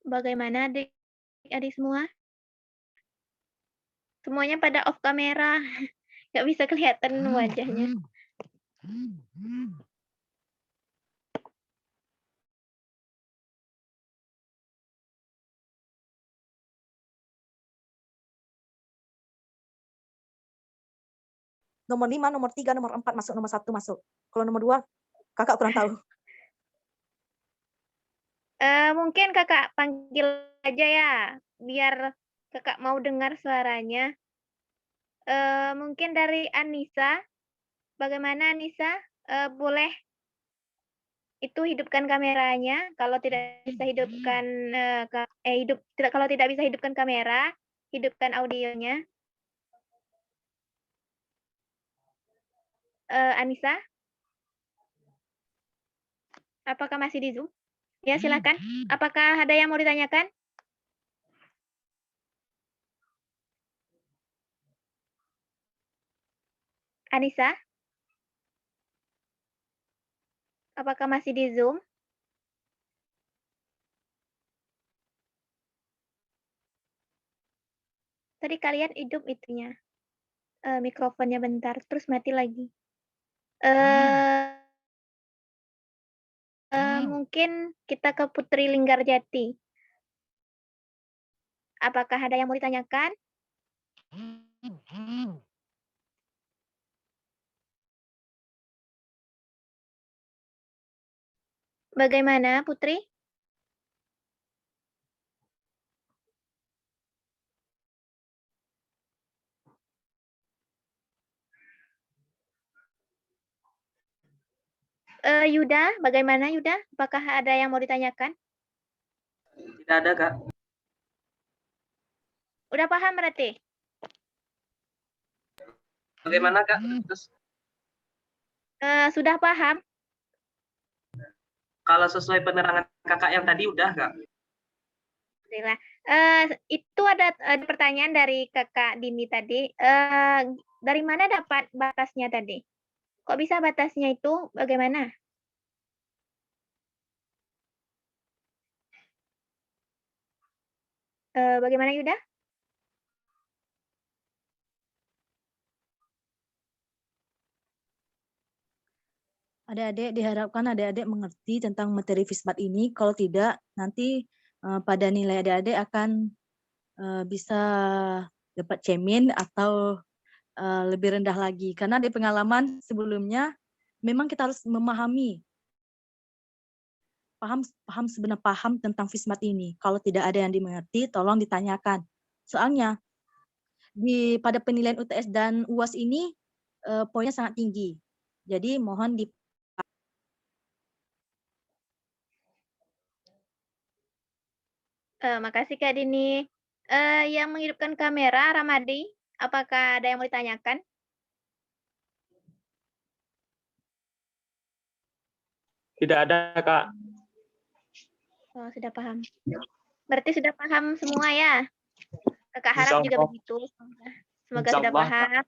Bagaimana adik-adik semua? Semuanya pada off kamera, nggak bisa kelihatan wajahnya. Nomor 5, nomor 3, nomor 4 masuk, nomor 1 masuk. Kalau nomor 2, kakak kurang tahu. Mungkin kakak panggil aja ya, biar kakak mau dengar suaranya. Mungkin dari Anissa. Bagaimana Anissa? Boleh itu hidupkan kameranya. Kalau tidak bisa hidupkan kalau tidak bisa hidupkan kamera, hidupkan audionya. Anissa? Apakah masih di Zoom? Ya, silakan. Apakah ada yang mau ditanyakan? Anissa? Apakah masih di Zoom? Tadi kalian hidup itunya. Mikrofonnya bentar, terus mati lagi. Mungkin kita ke Putri Linggarjati. Apakah ada yang mau ditanyakan? Bagaimana, Putri? Yuda, bagaimana Yuda? Apakah ada yang mau ditanyakan? Tidak ada, Kak. Udah paham berarti? Bagaimana, Kak? Terus Sudah paham? kalau sesuai penerangan Kakak yang tadi udah, Kak? Alhamdulillah. Itu ada pertanyaan dari Kakak Dini tadi. Dari mana dapat batasnya tadi? Kok bisa batasnya itu bagaimana? Bagaimana Yuda? Adik-adik diharapkan adik-adik mengerti tentang materi FISMAT ini. Kalau tidak, nanti pada nilai adik-adik akan bisa dapat cemin atau lebih rendah lagi. Karena di pengalaman sebelumnya, memang kita harus memahami, paham tentang FISMAT ini. Kalau tidak ada yang dimengerti, tolong ditanyakan. Soalnya, pada penilaian UTS dan UAS ini, poinnya sangat tinggi. Jadi mohon Makasih Kak Dini. Yang menghidupkan kamera, Ramadi, apakah ada yang mau ditanyakan? Tidak ada, Kak. Oh, sudah paham. Berarti sudah paham semua ya? Kakak harap juga Insyaallah. begitu. Semoga sudah Insyaallah, paham.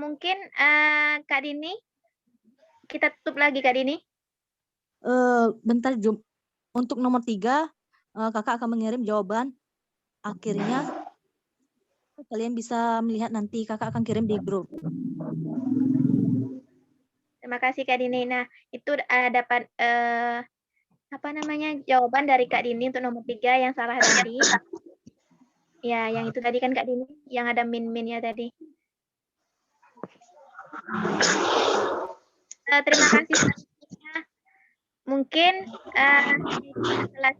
Mungkin Kak Dini, kita tutup lagi Kak Dini. bentar Jum. Untuk nomor 3, kakak akan mengirim jawaban akhirnya. Kalian bisa melihat nanti, kakak akan kirim di grup. Terima kasih Kak Dini. Nah, itu dapat jawaban dari Kak Dini untuk nomor 3 yang salah tadi. Ya, yang itu tadi kan Kak Dini, yang ada min-minnya tadi. Terima kasih. Mungkin setelah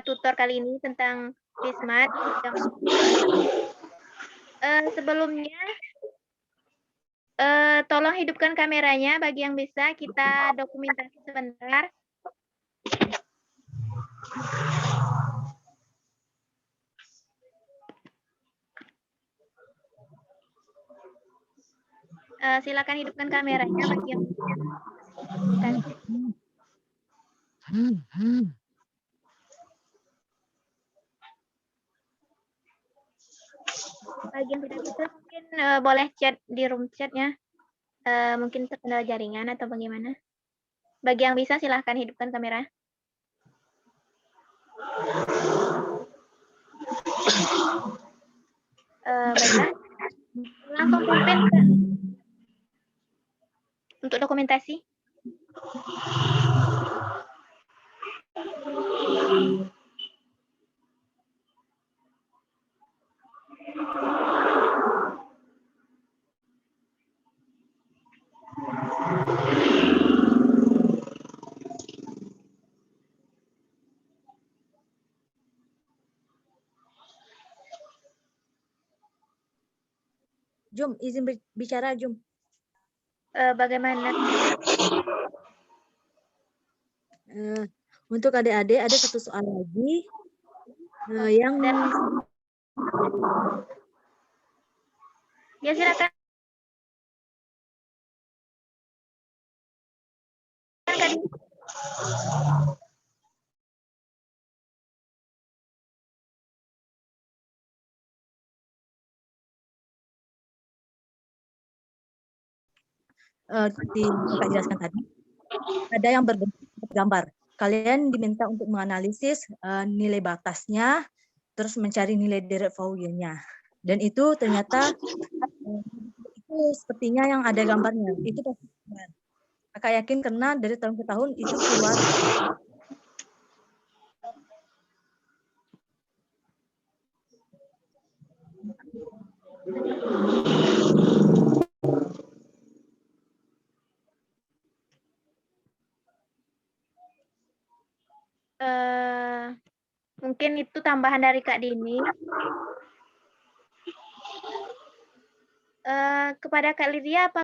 tutor kali ini tentang FISMAT. Sebelumnya, tolong hidupkan kameranya bagi yang bisa, kita dokumentasi sebentar. Silakan hidupkan kameranya bagi yang bisa. Bagi yang tidak bisa mungkin boleh chat di room chatnya. Mungkin terkendala jaringan atau bagaimana. Bagi yang bisa silahkan hidupkan kamera. Baiklah. Langsung pulpen untuk dokumentasi. Jum, izin bicara Jum. Bagaimana? Untuk adik-adik ada satu soal lagi yang Ya silakan. seperti Kak jelaskan tadi, ada yang berbentuk gambar. Kalian diminta untuk menganalisis nilai batasnya, terus mencari nilai direct value-nya. Dan itu ternyata itu sepertinya yang ada gambarnya. Itu pasti benar. Kakak yakin karena dari tahun ke tahun itu keluar. Mungkin itu tambahan dari Kak Dini. Kepada Kak Lydia, apa